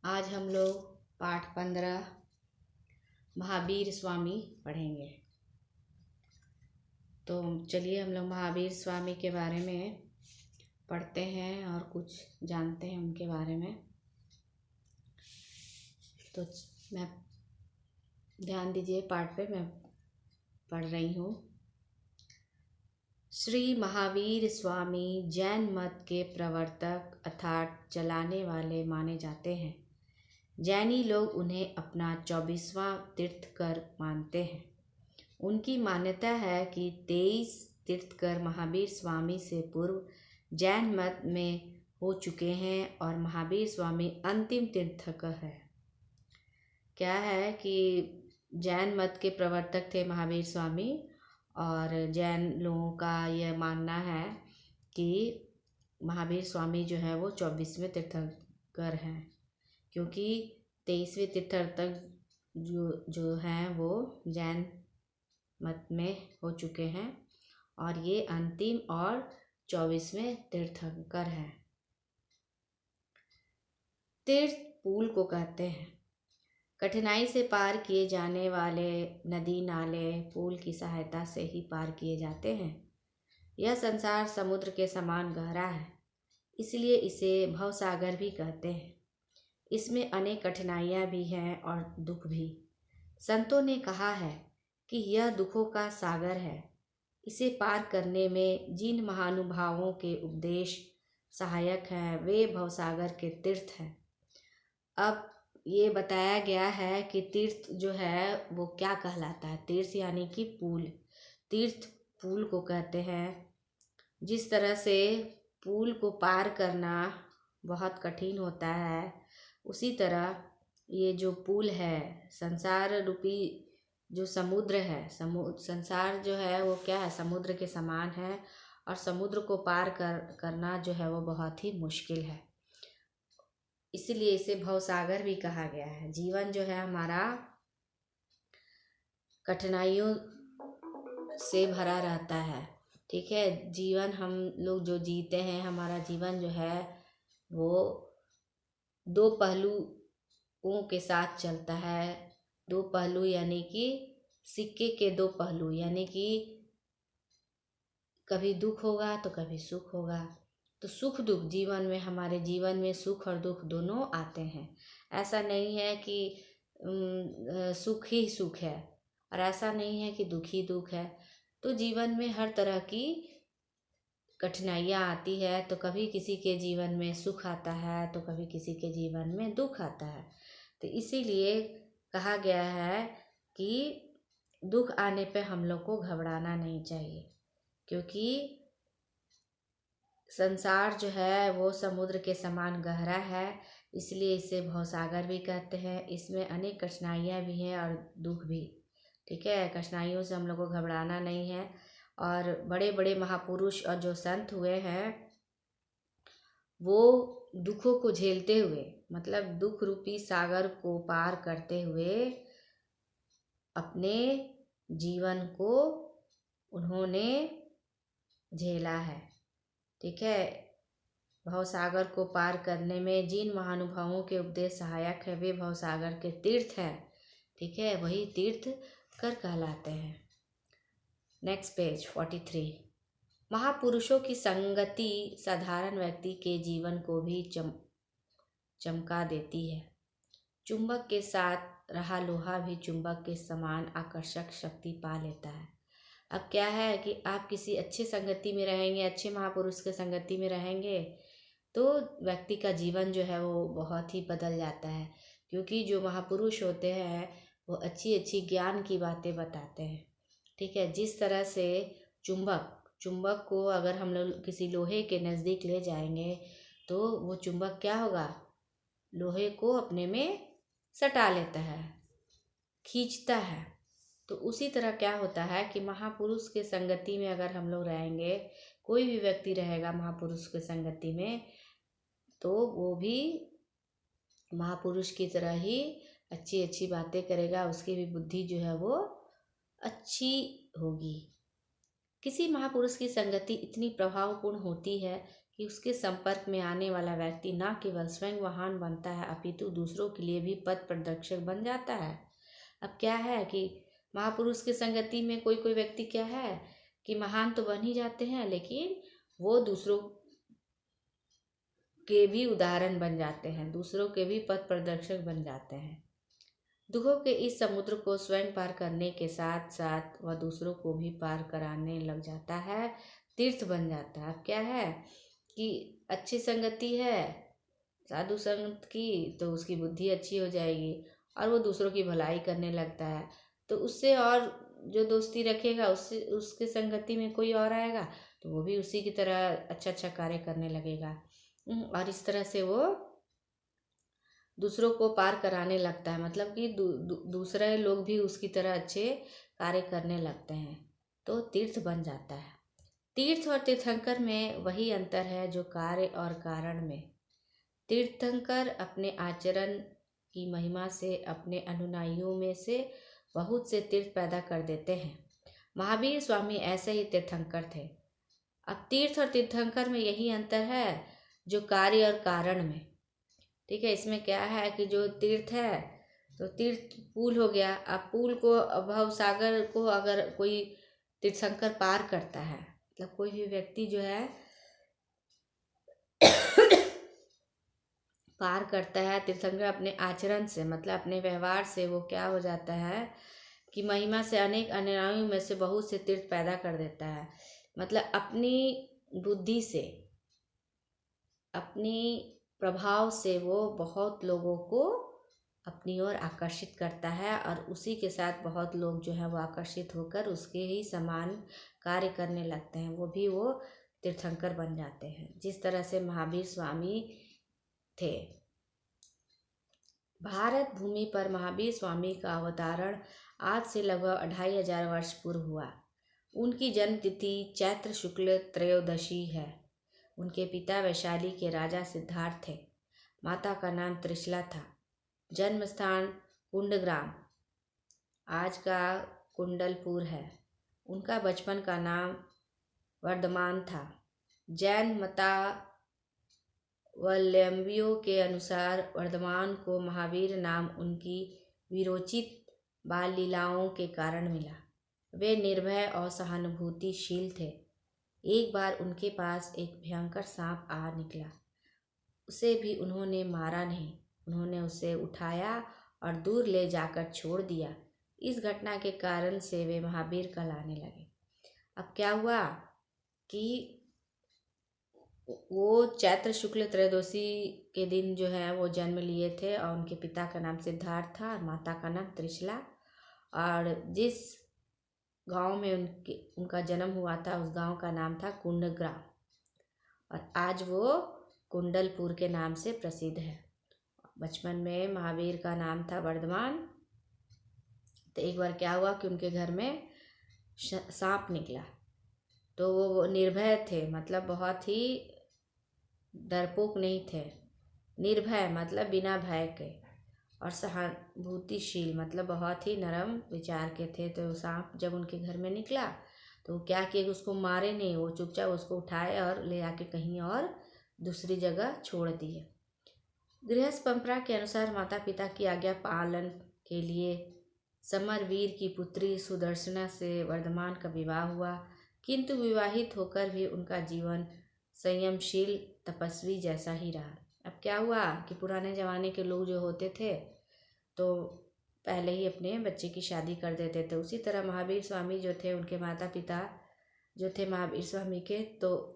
आज हम लोग पाठ 15 महावीर स्वामी पढ़ेंगे। तो चलिए हम लोग महावीर स्वामी के बारे में पढ़ते हैं और कुछ जानते हैं उनके बारे में। तो मैं ध्यान दीजिए, पाठ पे मैं पढ़ रही हूँ। श्री महावीर स्वामी जैन मत के प्रवर्तक अर्थात चलाने वाले माने जाते हैं। जैनी लोग उन्हें अपना 24वां तीर्थकर मानते हैं। उनकी मान्यता है कि 23 तीर्थकर महावीर स्वामी से पूर्व जैन मत में हो चुके हैं और महावीर स्वामी अंतिम तीर्थकर है। क्या है कि जैन मत के प्रवर्तक थे महावीर स्वामी, और जैन लोगों का यह मानना है कि महावीर स्वामी जो है वो 24वें तीर्थकर हैं, क्योंकि 23वें तीर्थकर जो हैं वो जैन मत में हो चुके हैं और ये अंतिम और 24वें तीर्थकर हैं। तीर्थ पुल को कहते हैं। कठिनाई से पार किए जाने वाले नदी नाले पुल की सहायता से ही पार किए जाते हैं। यह संसार समुद्र के समान गहरा है, इसलिए इसे भवसागर भी कहते हैं। इसमें अनेक कठिनाइयाँ भी हैं और दुख भी। संतों ने कहा है कि यह दुखों का सागर है। इसे पार करने में जिन महानुभावों के उपदेश सहायक हैं वे भवसागर के तीर्थ हैं। अब ये बताया गया है कि तीर्थ जो है वो क्या कहलाता है। तीर्थ यानी कि पुल। तीर्थ पुल को कहते हैं। जिस तरह से पुल को पार करना बहुत कठिन होता है, उसी तरह ये जो पुल है, संसार रूपी जो समुद्र है, संसार जो है वो क्या है, समुद्र के समान है और समुद्र को पार करना जो है वो बहुत ही मुश्किल है। इसलिए इसे भवसागर भी कहा गया है। जीवन जो है हमारा कठिनाइयों से भरा रहता है। ठीक है, जीवन हम लोग जो जीते हैं, हमारा जीवन जो है वो दो पहलुओं के साथ चलता है। दो पहलू यानी कि सिक्के के दो पहलू, यानी कि कभी दुख होगा तो कभी सुख होगा। तो सुख दुख जीवन में, हमारे जीवन में सुख और दुख दोनों आते हैं। ऐसा नहीं है कि सुख ही सुख है और ऐसा नहीं है कि दुख ही दुख है। तो जीवन में हर तरह की कठिनाइयाँ आती है। तो कभी किसी के जीवन में सुख आता है तो कभी किसी के जीवन में दुख आता है। तो इसीलिए कहा गया है कि दुख आने पे हम लोग को घबराना नहीं चाहिए, क्योंकि संसार जो है वो समुद्र के समान गहरा है, इसलिए इसे भवसागर भी कहते हैं। इसमें अनेक कठिनाइयाँ भी हैं और दुख भी। ठीक है, कठिनाइयों से हम लोग को घबराना नहीं है। और बड़े बड़े महापुरुष और जो संत हुए हैं वो दुखों को झेलते हुए, मतलब दुख रूपी सागर को पार करते हुए अपने जीवन को उन्होंने झेला है। ठीक है, भवसागर को पार करने में जिन महानुभावों के उपदेश सहायक है वे भवसागर के तीर्थ हैं। ठीक है, वही तीर्थ कर कहलाते हैं। Next page 43। महापुरुषों की संगति साधारण व्यक्ति के जीवन को भी चमका देती है। चुंबक के साथ रहा लोहा भी चुंबक के समान आकर्षक शक्ति पा लेता है। अब क्या है कि आप किसी अच्छे संगति में रहेंगे, अच्छे महापुरुष के संगति में रहेंगे तो व्यक्ति का जीवन जो है वो बहुत ही बदल जाता है, क्योंकि जो महापुरुष होते हैं वो अच्छी अच्छी ज्ञान की बातें बताते हैं। ठीक है, जिस तरह से चुंबक को अगर हम लोग किसी लोहे के नज़दीक ले जाएंगे तो वो चुंबक क्या होगा, लोहे को अपने में सटा लेता है, खींचता है। तो उसी तरह क्या होता है कि महापुरुष के संगति में अगर हम लोग रहेंगे, कोई भी व्यक्ति रहेगा महापुरुष के संगति में, तो वो भी महापुरुष की तरह ही अच्छी अच्छी बातें करेगा, उसकी भी बुद्धि जो है वो अच्छी होगी। किसी महापुरुष की संगति इतनी प्रभावपूर्ण होती है कि उसके संपर्क में आने वाला व्यक्ति न केवल स्वयं महान बनता है अपितु दूसरों के लिए भी पथ प्रदर्शक बन जाता है। अब क्या है कि महापुरुष की संगति में कोई कोई व्यक्ति क्या है कि महान तो बन ही जाते हैं, लेकिन वो दूसरों के भी उदाहरण बन जाते हैं, दूसरों के भी पथ प्रदर्शक बन जाते हैं। दुखों के इस समुद्र को स्वयं पार करने के साथ साथ वह दूसरों को भी पार कराने लग जाता है, तीर्थ बन जाता है। अब क्या है कि अच्छी संगति है साधु संगत की तो उसकी बुद्धि अच्छी हो जाएगी और वो दूसरों की भलाई करने लगता है, तो उससे और जो दोस्ती रखेगा उससे उसके संगति में कोई और आएगा तो वो भी उसी की तरह अच्छा अच्छा कार्य करने लगेगा। और इस तरह से वो दूसरों को पार कराने लगता है, मतलब कि दूसरे लोग भी उसकी तरह अच्छे कार्य करने लगते हैं, तो तीर्थ बन जाता है। तीर्थ और तीर्थंकर में वही अंतर है जो कार्य और कारण में। तीर्थंकर अपने आचरण की महिमा से अपने अनुयायियों में से बहुत से तीर्थ पैदा कर देते हैं। महावीर स्वामी ऐसे ही तीर्थंकर थे। अब तीर्थ और तीर्थंकर में यही अंतर है जो कार्य और कारण में। ठीक है, इसमें क्या है कि जो तीर्थ है तो तीर्थ पुल हो गया। अब पुल को भव सागर को अगर कोई तीर्थंकर पार करता है, मतलब कोई भी व्यक्ति जो है पार करता है तीर्थंकर अपने आचरण से, मतलब अपने व्यवहार से, वो क्या हो जाता है कि महिमा से अनेक अनुयायियों में से बहुत से तीर्थ पैदा कर देता है। मतलब अपनी बुद्धि से, अपनी प्रभाव से वो बहुत लोगों को अपनी ओर आकर्षित करता है और उसी के साथ बहुत लोग जो है वो आकर्षित होकर उसके ही समान कार्य करने लगते हैं, वो तीर्थंकर बन जाते हैं, जिस तरह से महावीर स्वामी थे। भारत भूमि पर महावीर स्वामी का अवतरण आज से लगभग 2500 वर्ष पूर्व हुआ। उनकी जन्म तिथि चैत्र शुक्ल त्रयोदशी है। उनके पिता वैशाली के राजा सिद्धार्थ थे। माता का नाम त्रिशला था। जन्म स्थान कुंडग्राम, आज का कुंडलपुर है। उनका बचपन का नाम वर्धमान था। जैन मतावलंबियों के अनुसार वर्धमान को महावीर नाम उनकी वीरोचित बाल लीलाओं के कारण मिला। वे निर्भय और सहानुभूतिशील थे। एक बार उनके पास एक भयंकर सांप आ निकला। उसे भी उन्होंने मारा नहीं, उन्होंने उसे उठाया और दूर ले जाकर छोड़ दिया। इस घटना के कारण से वे महावीर कहलाने लगे। अब क्या हुआ कि वो चैत्र शुक्ल त्रयोदशी के दिन जो है वो जन्म लिए थे और उनके पिता का नाम सिद्धार्थ था और माता का नाम त्रिशला। और जिस गांव में उनका जन्म हुआ था उस गांव का नाम था कुंडग्राम और आज वो कुंडलपुर के नाम से प्रसिद्ध है। बचपन में महावीर का नाम था वर्धमान। तो एक बार क्या हुआ कि उनके घर में सांप निकला, तो वो निर्भय थे, मतलब बहुत ही डरपोक नहीं थे। निर्भय मतलब बिना भय के, और सहानुभूतिशील मतलब बहुत ही नरम विचार के थे। तो सांप जब उनके घर में निकला तो वो क्या किए, उसको मारे नहीं, वो चुपचाप उसको उठाए और ले आके कहीं और दूसरी जगह छोड़ दिए। गृहस्थ परंपरा के अनुसार माता पिता की आज्ञा पालन के लिए समरवीर की पुत्री सुदर्शना से वर्धमान का विवाह हुआ, किंतु विवाहित होकर भी उनका जीवन संयमशील तपस्वी जैसा ही रहा। अब क्या हुआ कि पुराने ज़माने के लोग जो होते थे तो पहले ही अपने बच्चे की शादी कर देते थे। उसी तरह महावीर स्वामी जो थे, उनके माता पिता जो थे महावीर स्वामी के, तो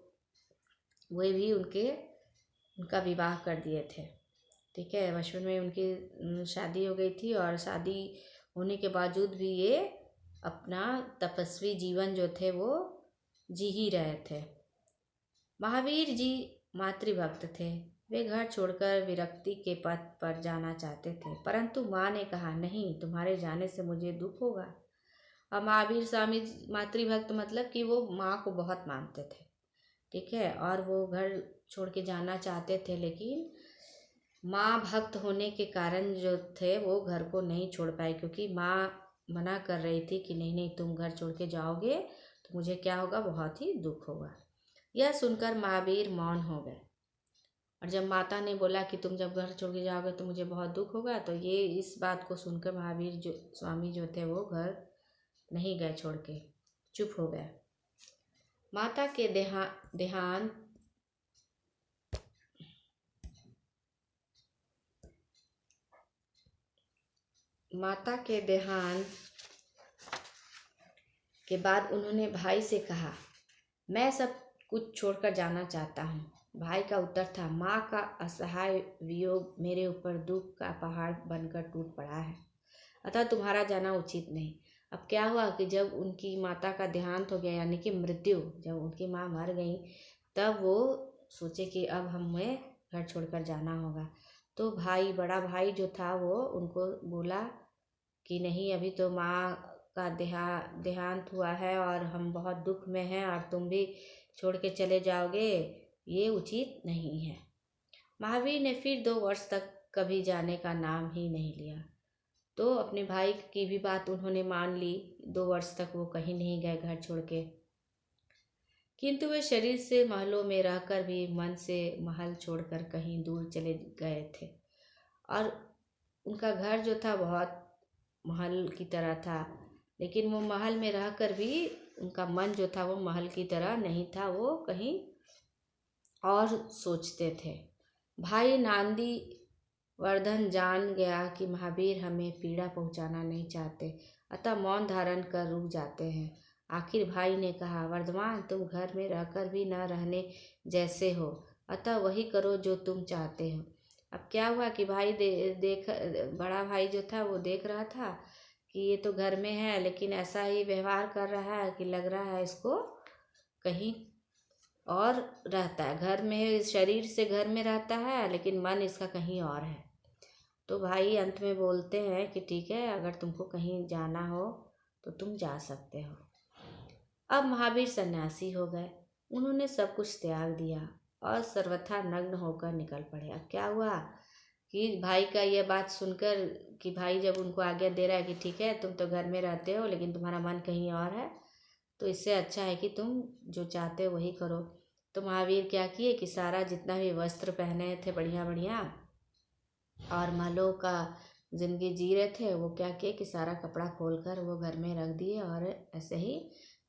वे भी उनका विवाह कर दिए थे। ठीक है, बचपन में उनकी शादी हो गई थी और शादी होने के बावजूद भी ये अपना तपस्वी जीवन जो थे वो जी ही रहे थे। महावीर जी मातृभक्त थे। वे घर छोड़कर विरक्ति के पथ पर जाना चाहते थे, परंतु माँ ने कहा, नहीं, तुम्हारे जाने से मुझे दुख होगा। और महावीर स्वामी मातृभक्त मतलब कि वो माँ को बहुत मानते थे। ठीक है, और वो घर छोड़ के जाना चाहते थे, लेकिन माँ भक्त होने के कारण जो थे वो घर को नहीं छोड़ पाए, क्योंकि माँ मना कर रही थी कि नहीं नहीं, तुम घर छोड़ के जाओगे तो मुझे क्या होगा, बहुत ही दुख होगा। यह सुनकर महावीर मौन हो गए। और जब माता ने बोला कि तुम जब घर छोड़ के जाओगे तो मुझे बहुत दुख होगा, तो ये इस बात को सुनकर महावीर जो स्वामी जो थे वो घर नहीं गए छोड़ के, चुप हो गए। माता के देहांत माता के देहांत के बाद उन्होंने भाई से कहा, मैं सब कुछ छोड़कर जाना चाहता हूँ। भाई का उत्तर था, माँ का असहाय वियोग मेरे ऊपर दुख का पहाड़ बनकर टूट पड़ा है, अतः तुम्हारा जाना उचित नहीं। अब क्या हुआ कि जब उनकी माता का देहांत हो गया, यानी कि मृत्यु, जब उनकी माँ मर गई, तब वो सोचे कि अब हमें घर छोड़कर जाना होगा। तो भाई, बड़ा भाई जो था, वो उनको बोला कि नहीं, अभी तो माँ का देहांत हुआ है और हम बहुत दुख में हैं, और तुम भी छोड़ के चले जाओगे, ये उचित नहीं है। महावीर ने फिर 2 वर्ष तक कभी जाने का नाम ही नहीं लिया। तो अपने भाई की भी बात उन्होंने मान ली। 2 वर्ष तक वो कहीं नहीं गए घर छोड़ के। किंतु वे शरीर से महलों में रहकर भी मन से महल छोड़कर कहीं दूर चले गए थे। और उनका घर जो था बहुत महल की तरह था, लेकिन वो महल में रहकर भी उनका मन जो था वो महल की तरह नहीं था, वो कहीं और सोचते थे। भाई नांदी वर्धन जान गया कि महावीर हमें पीड़ा पहुंचाना नहीं चाहते, अतः मौन धारण कर रुक जाते हैं। आखिर भाई ने कहा, वर्धमान, तुम घर में रहकर भी न रहने जैसे हो, अतः वही करो जो तुम चाहते हो। अब क्या हुआ कि भाई बड़ा भाई जो था वो देख रहा था कि ये तो घर में है, लेकिन ऐसा ही व्यवहार कर रहा है कि लग रहा है इसको कहीं और रहता है। घर में, शरीर से घर में रहता है, लेकिन मन इसका कहीं और है। तो भाई अंत में बोलते हैं कि ठीक है, अगर तुमको कहीं जाना हो तो तुम जा सकते हो। अब महावीर सन्यासी हो गए। उन्होंने सब कुछ त्याग दिया और सर्वथा नग्न होकर निकल पड़े। अब क्या हुआ कि भाई का यह बात सुनकर, कि भाई जब उनको आज्ञा दे रहा है कि ठीक है, तुम तो घर में रहते हो लेकिन तुम्हारा मन कहीं और है, तो इससे अच्छा है कि तुम जो चाहते हो वही करो। तो महावीर क्या किए कि सारा जितना भी वस्त्र पहने थे बढ़िया बढ़िया और महलों का जिंदगी जी रहे थे, वो क्या किए कि सारा कपड़ा खोलकर वो घर में रख दिए और ऐसे ही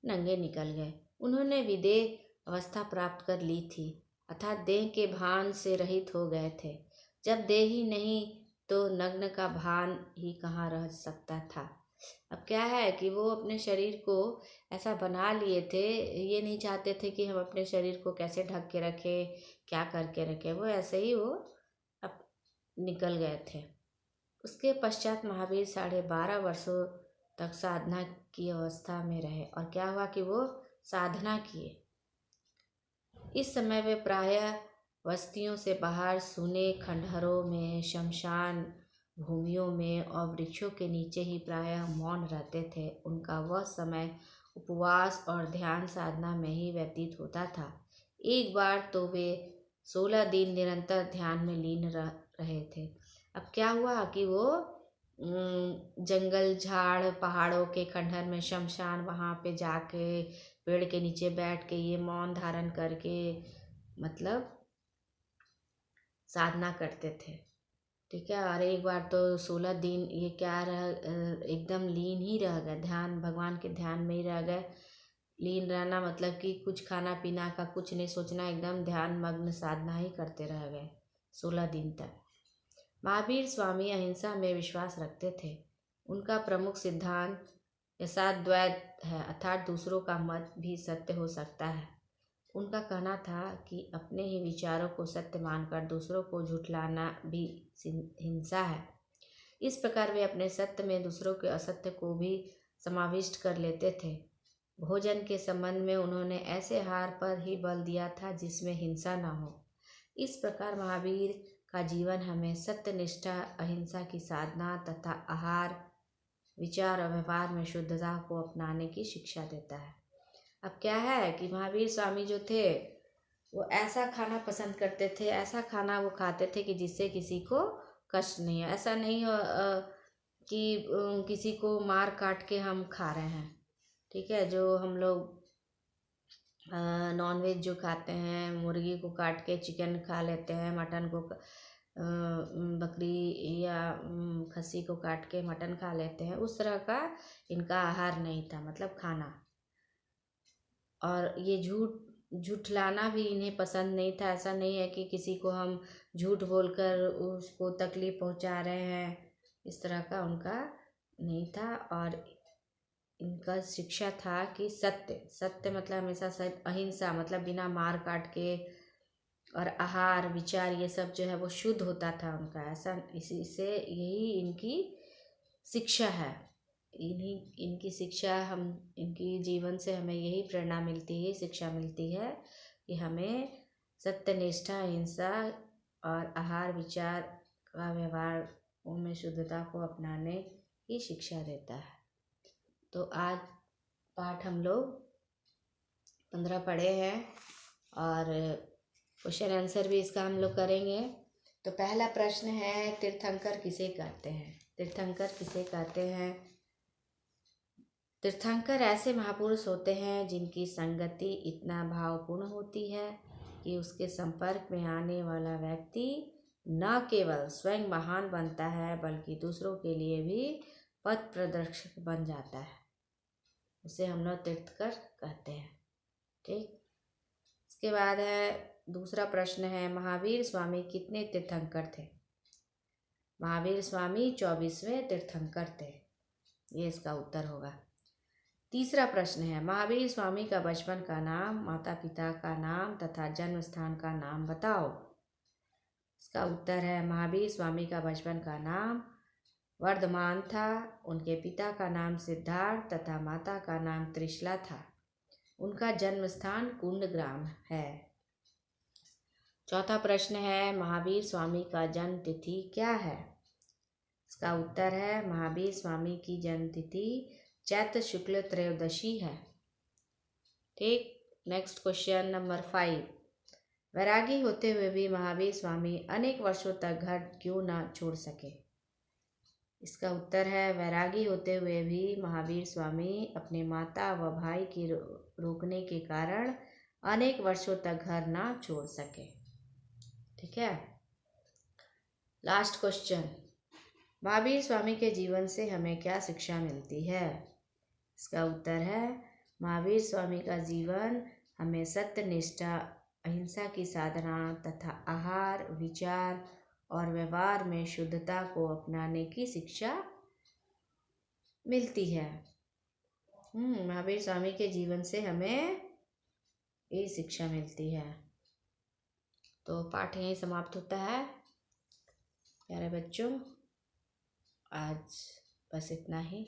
नंगे निकल गए। उन्होंने विदेह अवस्था प्राप्त कर ली थी, अर्थात देह के भान से रहित हो गए थे। जब देह ही नहीं तो नग्न का भान ही कहाँ रह सकता था। अब क्या है कि वो अपने शरीर को ऐसा बना लिए थे, ये नहीं चाहते थे कि हम अपने शरीर को कैसे ढक के रखें, क्या करके रखें, वो ऐसे ही वो अब निकल गए थे। उसके पश्चात महावीर 12.5 वर्षों तक साधना की अवस्था में रहे। और क्या हुआ कि वो साधना किए। इस समय वे प्रायः बस्तियों से बाहर सूने खंडहरों में, शमशान भूमियों में और वृक्षों के नीचे ही प्रायः मौन रहते थे। उनका वह समय उपवास और ध्यान साधना में ही व्यतीत होता था। एक बार तो वे 16 दिन निरंतर ध्यान में लीन रहे थे। अब क्या हुआ कि वो जंगल, झाड़, पहाड़ों के खंडहर में, शमशान, वहाँ पे जाके पेड़ के नीचे बैठ के ये मौन धारण करके मतलब साधना करते थे। ठीक है। और एक बार तो 16 दिन ये क्या एकदम लीन ही रह गए, ध्यान, भगवान के ध्यान में ही रह गए। लीन रहना मतलब कि कुछ खाना पीना का कुछ नहीं सोचना, एकदम ध्यान मग्न साधना ही करते रह गए 16 दिन तक। महावीर स्वामी अहिंसा में विश्वास रखते थे। उनका प्रमुख सिद्धांत यथाद्वैत है, अर्थात दूसरों का मत भी सत्य हो सकता है। उनका कहना था कि अपने ही विचारों को सत्य मानकर दूसरों को झुठलाना भी हिंसा है। इस प्रकार वे अपने सत्य में दूसरों के असत्य को भी समाविष्ट कर लेते थे। भोजन के संबंध में उन्होंने ऐसे आहार पर ही बल दिया था जिसमें हिंसा न हो। इस प्रकार महावीर का जीवन हमें सत्यनिष्ठा, अहिंसा की साधना तथा आहार, विचार और व्यवहार में शुद्धता को अपनाने की शिक्षा देता है। अब क्या है कि महावीर स्वामी जो थे वो ऐसा खाना पसंद करते थे, ऐसा खाना वो खाते थे कि जिससे किसी को कष्ट नहीं हो। ऐसा नहीं हो कि किसी को मार काट के हम खा रहे हैं। ठीक है, जो हम लोग नॉनवेज जो खाते हैं, मुर्गी को काट के चिकन खा लेते हैं, मटन को बकरी या खस्सी को काट के मटन खा लेते हैं, उस तरह का इनका आहार नहीं था, मतलब खाना। और ये झूठलाना भी इन्हें पसंद नहीं था। ऐसा नहीं है कि किसी को हम झूठ बोलकर उसको तकलीफ पहुंचा रहे हैं, इस तरह का उनका नहीं था। और इनका शिक्षा था कि सत्य, सत्य मतलब हमेशा सत्य, अहिंसा मतलब बिना मार काट के, और आहार विचार ये सब जो है वो शुद्ध होता था उनका। ऐसा इसी से यही इनकी शिक्षा है। इन्हीं इनकी शिक्षा, हम इनकी जीवन से हमें यही प्रेरणा मिलती है, शिक्षा मिलती है कि हमें सत्यनिष्ठा, अहिंसा और आहार विचार का व्यवहार में शुद्धता को अपनाने की शिक्षा देता है। तो आज पाठ हम लोग 15 पढ़े हैं और क्वेश्चन आंसर भी इसका हम लोग करेंगे। तो पहला प्रश्न है, तीर्थंकर किसे कहते हैं? तीर्थंकर किसे कहते हैं? तीर्थंकर ऐसे महापुरुष होते हैं जिनकी संगति इतना भावपूर्ण होती है कि उसके संपर्क में आने वाला व्यक्ति न केवल स्वयं महान बनता है बल्कि दूसरों के लिए भी पथ प्रदर्शक बन जाता है। उसे हम लोग तीर्थंकर कहते हैं। ठीक, इसके बाद है दूसरा प्रश्न है, महावीर स्वामी कितने तीर्थंकर थे? महावीर स्वामी 24वें तीर्थंकर थे, ये इसका उत्तर होगा। तीसरा प्रश्न है, महावीर स्वामी का बचपन का नाम, माता पिता का नाम तथा जन्म स्थान का नाम बताओ। इसका उत्तर है, महावीर स्वामी का बचपन का नाम वर्धमान था, उनके पिता का नाम सिद्धार्थ तथा माता का नाम त्रिशला था। उनका जन्म स्थान कुंडग्राम है। चौथा प्रश्न है, महावीर स्वामी का जन्म तिथि क्या है? इसका उत्तर है, महावीर स्वामी की जन्म तिथि चैत्र शुक्ल त्रयोदशी है। ठीक, नेक्स्ट क्वेश्चन नंबर 5, वैरागी होते हुए भी महावीर स्वामी अनेक वर्षों तक घर क्यों ना छोड़ सके? इसका उत्तर है, वैरागी होते हुए भी महावीर स्वामी अपने माता व भाई की रोकने के कारण अनेक वर्षों तक घर ना छोड़ सके। ठीक है, लास्ट क्वेश्चन, महावीर स्वामी के जीवन से हमें क्या शिक्षा मिलती है? इसका उत्तर है, महावीर स्वामी का जीवन हमें सत्य, निष्ठा, अहिंसा की साधना तथा आहार विचार और व्यवहार में शुद्धता को अपनाने की शिक्षा मिलती है। महावीर स्वामी के जीवन से हमें ये शिक्षा मिलती है। तो पाठ यहीं समाप्त होता है प्यारे बच्चों। आज बस इतना ही।